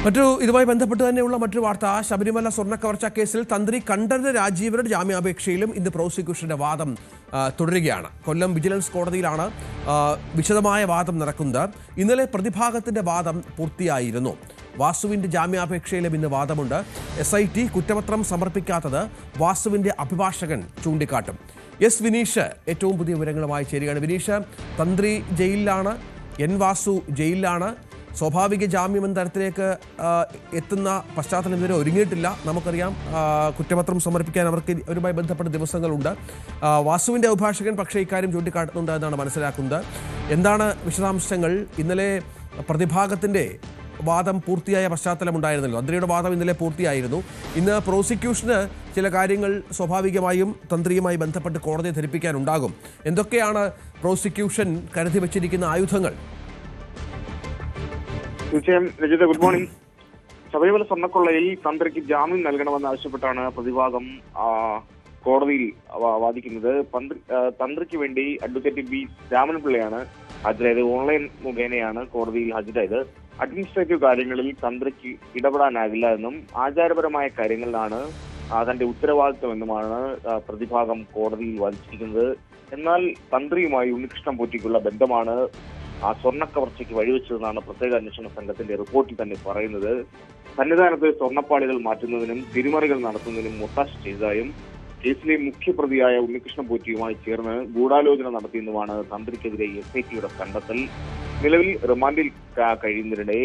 ഇതുമായി ബന്ധപ്പെട്ട് തന്നെയുള്ള മറ്റൊരു വാർത്ത. ശബരിമല സ്വർണ്ണക്കവർച്ച കേസിൽ തന്ത്രി കണ്ഠരര് രാജീവരുടെ ജാമ്യാപേക്ഷയിലും ഇന്ന് പ്രോസിക്യൂഷന്റെ വാദം തുടരുകയാണ്. കൊല്ലം വിജിലൻസ് കോടതിയിലാണ് വിശദമായ വാദം നടക്കുന്നത്. ഇന്നലെ പ്രതിഭാഗത്തിന്റെ വാദം പൂർത്തിയായിരുന്നു. വാസുവിന്റെ ജാമ്യാപേക്ഷയിലും ഇന്ന് വാദമുണ്ട്. SIT കുറ്റപത്രം സമർപ്പിക്കാത്തത് വാസുവിന്റെ അഭിഭാഷകൻ ചൂണ്ടിക്കാട്ടും. എസ് വിനീഷ് ഏറ്റവും പുതിയ വിവരങ്ങളുമായി ചേരുകയാണ്. വിനീഷ്, തന്ത്രി ജയിലിലാണ്, N വാസു ജയിലിലാണ്. സ്വാഭാവിക ജാമ്യം എന്ന തരത്തിലേക്ക് എത്തുന്ന പശ്ചാത്തലം ഇതുവരെ ഒരുങ്ങിയിട്ടില്ല. നമുക്കറിയാം, കുറ്റപത്രം സമർപ്പിക്കാൻ അവരുമായി ബന്ധപ്പെട്ട ദിവസങ്ങളുണ്ട്. വാസുവിൻ്റെ അഭിഭാഷകൻ പക്ഷേ ഇക്കാര്യം ചൂണ്ടിക്കാട്ടുന്നുണ്ട് എന്നാണ് മനസ്സിലാക്കുന്നത്. എന്താണ് വിശദാംശങ്ങൾ? ഇന്നലെ പ്രതിഭാഗത്തിൻ്റെ വാദം പൂർത്തിയായ പശ്ചാത്തലമുണ്ടായിരുന്നല്ലോ. തന്ത്രിയുടെ വാദം ഇന്നലെ പൂർത്തിയായിരുന്നു. ഇന്ന് പ്രോസിക്യൂഷന് ചില കാര്യങ്ങൾ സ്വാഭാവികമായും തന്ത്രിയുമായി ബന്ധപ്പെട്ട് കോടതിയെ ധരിപ്പിക്കാനുണ്ടാകും. എന്തൊക്കെയാണ് പ്രോസിക്യൂഷൻ കരുതി വച്ചിരിക്കുന്ന ആയുധങ്ങൾ? തീർച്ചയായും രജിത, ഗുഡ് മോർണിംഗ്. ശബരിമല സ്വർണ്ണക്കൊള്ളയിൽ തന്ത്രിക്ക് ജാമ്യം നൽകണമെന്നാവശ്യപ്പെട്ടാണ് പ്രതിഭാഗം കോടതിയിൽ വാദിക്കുന്നത്. തന്ത്രിക്ക് വേണ്ടി അഡ്വക്കേറ്റ് ബി രാമൻപിള്ളയാണ് ഹാജരായത്. ഓൺലൈൻ മുഖേനയാണ് കോടതിയിൽ ഹാജരായത്. അഡ്മിനിസ്ട്രേറ്റീവ് കാര്യങ്ങളിൽ തന്ത്രിക്ക് ഇടപെടാനാകില്ല എന്നും ആചാരപരമായ കാര്യങ്ങളിലാണ് തന്റെ ഉത്തരവാദിത്വമെന്നുമാണ് പ്രതിഭാഗം കോടതിയിൽ വാദിച്ചിരിക്കുന്നത്. എന്നാൽ തന്ത്രിയുമായി ഉണ്ണികൃഷ്ണൻ പോറ്റിക്കുള്ള ബന്ധമാണ് സ്വർണ്ണക്കവർച്ചയ്ക്ക് വഴിവെച്ചതെന്നാണ് പ്രത്യേക അന്വേഷണ സംഘത്തിന്റെ റിപ്പോർട്ടിൽ തന്നെ പറയുന്നത്. സന്നിധാനത്ത് സ്വർണ്ണപ്പാളികൾ മാറ്റുന്നതിനും തിരിമറികൾ നടത്തുന്നതിനും ഒത്താശ ചെയ്തതായും കേസിലെ മുഖ്യപ്രതിയായ ഉണ്ണികൃഷ്ണൻ പോറ്റിയുമായി ചേർന്ന് ഗൂഢാലോചന നടത്തിയെന്നുമാണ് തന്ത്രിക്കെതിരെ SITയുടെ കണ്ടെത്തൽ. നിലവിൽ റിമാൻഡിൽ കഴിയുന്നതിനിടെ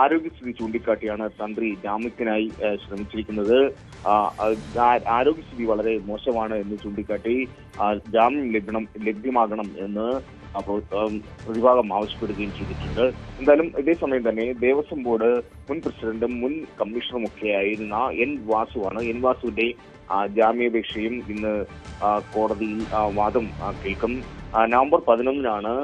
ആരോഗ്യസ്ഥിതി ചൂണ്ടിക്കാട്ടിയാണ് തന്ത്രി ജാമ്യത്തിനായി ശ്രമിച്ചിരിക്കുന്നത്. ആരോഗ്യസ്ഥിതി വളരെ മോശമാണ് എന്ന് ചൂണ്ടിക്കാട്ടി ജാമ്യം ലഭ്യമാകണം എന്ന് പ്രതിഭാഗം ആവശ്യപ്പെടുകയും ചെയ്തിട്ടുണ്ട്. എന്തായാലും ഇതേസമയം തന്നെ ദേവസ്വം ബോർഡ് മുൻ പ്രസിഡന്റും മുൻ കമ്മീഷണറും ഒക്കെ ആയിരുന്ന N വാസുവാണ്. N വാസുവിന്റെ ജാമ്യാപേക്ഷയും ഇന്ന് കോടതിയിൽ വാദം കേൾക്കും. നവംബർ 11-നാണ്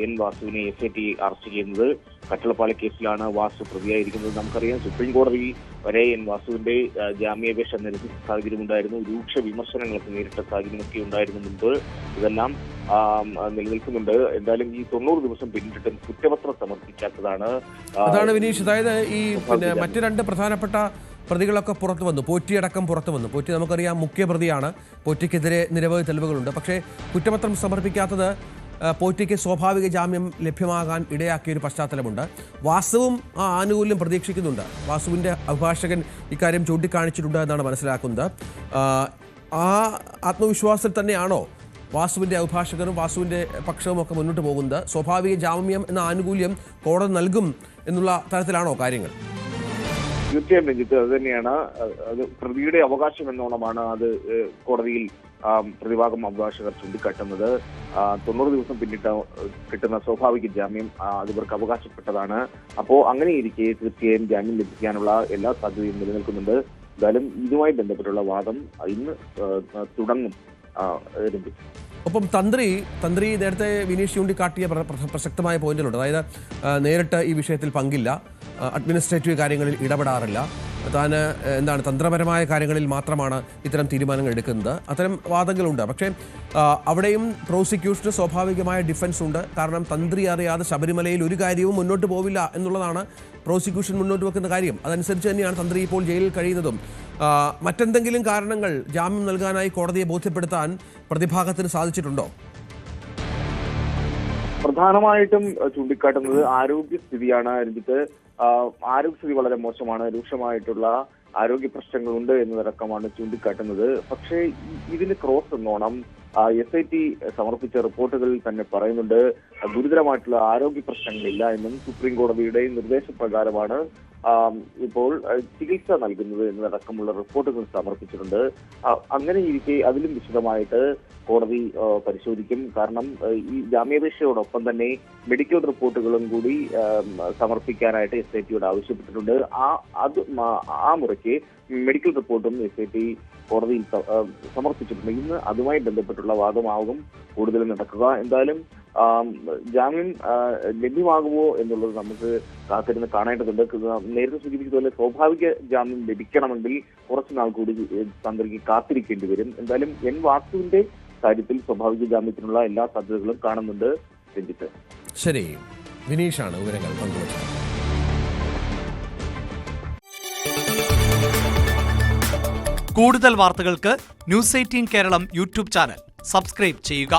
N വാസുവിനെ SIT അറസ്റ്റ് ചെയ്യുന്നത്. കട്ടളപ്പാളി കേസിലാണ് വാസു പ്രതിയായിരിക്കുന്നത്. നമുക്കറിയാം, സുപ്രീം കോടതി വരെ N വാസുവിന്റെ ജാമ്യാപേക്ഷ നിരസിച്ച സാഹചര്യമുണ്ടായിരുന്നു. രൂക്ഷ വിമർശനങ്ങളൊക്കെ നേരിട്ട സാഹചര്യമൊക്കെ ഉണ്ടായിരുന്നു മുൻപ്. ഇതെല്ലാം നിലനിൽക്കുന്നുണ്ട്. എന്തായാലും ഈ 90 ദിവസം പിന്നിട്ടിട്ടും കുറ്റപത്രം സമർപ്പിക്കാത്തതാണ്. അതാണ് വിനീഷ്. അതായത് ഈ മറ്റു രണ്ട് പ്രധാനപ്പെട്ട പ്രതികളൊക്കെ പുറത്തു വന്നു. പോറ്റിയടക്കം പുറത്തു വന്നു. പോറ്റി നമുക്കറിയാം മുഖ്യപ്രതിയാണ്. പോറ്റിക്കെതിരെ നിരവധി തെളിവുകളുണ്ട്. പക്ഷേ കുറ്റപത്രം സമർപ്പിക്കാത്തത് പോറ്റിക്ക് സ്വാഭാവിക ജാമ്യം ലഭ്യമാകാൻ ഇടയാക്കിയൊരു പശ്ചാത്തലമുണ്ട്. വാസുവും ആ ആനുകൂല്യം പ്രതീക്ഷിക്കുന്നുണ്ട്. വാസുവിൻ്റെ അഭിഭാഷകൻ ഇക്കാര്യം ചൂണ്ടിക്കാണിച്ചിട്ടുണ്ട് എന്നാണ് മനസ്സിലാക്കുന്നത്. ആ ആത്മവിശ്വാസത്തിൽ തന്നെയാണോ വാസുവിൻ്റെ അഭിഭാഷകനും വാസുവിൻ്റെ പക്ഷവും ഒക്കെ മുന്നോട്ട് പോകുന്നത്? സ്വാഭാവിക ജാമ്യം എന്ന ആനുകൂല്യം കോടതി നൽകും എന്നുള്ള തരത്തിലാണോ കാര്യങ്ങൾ? തീർച്ചയായും രഞ്ജിത്ത്, അത് തന്നെയാണ്. അത് പ്രതിയുടെ അവകാശം എന്നോണമാണ് അത് കോടതിയിൽ പ്രതിഭാഗം അഭിഭാഷകർ ചൂണ്ടിക്കാട്ടുന്നത്. 90 ദിവസം പിന്നിട്ട് കിട്ടുന്ന സ്വാഭാവിക ജാമ്യം അത് ഇവർക്ക് അവകാശപ്പെട്ടതാണ്. അപ്പോൾ അങ്ങനെയിരിക്കെ തീർച്ചയായും ജാമ്യം ലഭിക്കാനുള്ള എല്ലാ സാധ്യതയും നിലനിൽക്കുന്നുണ്ട്. എന്തായാലും ഇതുമായി ബന്ധപ്പെട്ടുള്ള വാദം ഇന്ന് തുടങ്ങും. ഒപ്പം തന്ത്രി നേരത്തെ വിനീഷ് ചൂണ്ടിക്കാട്ടിയ പ്രസക്തമായ പോയിന്റുകളുണ്ട്. അതായത് നേരിട്ട് ഈ വിഷയത്തിൽ പങ്കില്ല, അഡ്മിനിസ്ട്രേറ്റീവ് കാര്യങ്ങളിൽ ഇടപെടാറില്ല, താൻ തന്ത്രപരമായ കാര്യങ്ങളിൽ മാത്രമാണ് ഇത്തരം തീരുമാനങ്ങൾ എടുക്കുന്നത്. അത്തരം വാദങ്ങളുണ്ട്. പക്ഷേ അവിടെയും പ്രോസിക്യൂഷന് സ്വാഭാവികമായ ഡിഫൻസ് ഉണ്ട്. കാരണം തന്ത്രി അറിയാതെ ശബരിമലയിൽ ഒരു കാര്യവും മുന്നോട്ട് പോവില്ല എന്നുള്ളതാണ് പ്രോസിക്യൂഷൻ മുന്നോട്ട് വെക്കുന്ന കാര്യം. അതനുസരിച്ച് തന്നെയാണ് തന്ത്രി ഇപ്പോൾ ജയിലിൽ കഴിയുന്നതും. മറ്റെന്തെങ്കിലും കാരണങ്ങൾ ജാമ്യം നൽകാനായി കോടതിയെ ബോധ്യപ്പെടുത്താൻ പ്രതിഭാഗത്തിന് സാധിച്ചിട്ടുണ്ടോ? പ്രധാനമായിട്ടും ചൂണ്ടിക്കാട്ടുന്നത് ആരോഗ്യസ്ഥിതിയാണ്. രഞ്ജിത്ത്, ആരോഗ്യസ്ഥിതി വളരെ മോശമാണ്, രൂക്ഷമായിട്ടുള്ള ആരോഗ്യ പ്രശ്നങ്ങളുണ്ട് എന്നതടക്കമാണ് ചൂണ്ടിക്കാട്ടുന്നത്. പക്ഷേ ഇതിന് ക്രോസ് എന്നോണം SIT സമർപ്പിച്ച റിപ്പോർട്ടുകളിൽ തന്നെ പറയുന്നുണ്ട് ഗുരുതരമായിട്ടുള്ള ആരോഗ്യ പ്രശ്നങ്ങളില്ല എന്നും സുപ്രീം കോടതിയുടെ നിർദ്ദേശപ്രകാരമാണ് ഇപ്പോൾ ചികിത്സ നൽകുന്നത് എന്നതടക്കമുള്ള റിപ്പോർട്ടുകൾ സമർപ്പിച്ചിട്ടുണ്ട്. അങ്ങനെ ഇരിക്കെ അതിലും വിശദമായിട്ട് കോടതി പരിശോധിക്കും. കാരണം ഈ ജാമ്യാപേക്ഷയോടൊപ്പം തന്നെ മെഡിക്കൽ റിപ്പോർട്ടുകളും കൂടി സമർപ്പിക്കാനായിട്ട് SITയോട് ആവശ്യപ്പെട്ടിട്ടുണ്ട്. ആ മുറയ്ക്ക് മെഡിക്കൽ റിപ്പോർട്ടും SIT കോടതിയിൽ സമർപ്പിച്ചിട്ടുണ്ട്. ഇന്ന് അതുമായി ബന്ധപ്പെട്ടുള്ള വാദമാകും കൂടുതൽ നടക്കുക. എന്തായാലും ജാമ്യം ലഭ്യമാകുമോ എന്നുള്ളത് നമുക്ക് കാത്തിരുന്ന് കാണേണ്ടതുണ്ട്. നേരത്തെ സൂചിപ്പിച്ചതുപോലെ സ്വാഭാവിക ജാമ്യം ലഭിക്കണമെങ്കിൽ കുറച്ചുനാൾ കൂടി തന്ത്രിക്ക് കാത്തിരിക്കേണ്ടി വരും. എന്തായാലും N വാസുവിന്റെ കാര്യത്തിൽ സ്വാഭാവിക ജാമ്യത്തിനുള്ള എല്ലാ സാധ്യതകളും കാണുന്നുണ്ട്. രഞ്ജിത്ത്, ശരി, വിനീഷാണ് വിവരങ്ങൾ പങ്കുവച്ചത്. കൂടുതൽ വാർത്തകൾക്ക് news 18 Keralam YouTube channel subscribe ചെയ്യുക.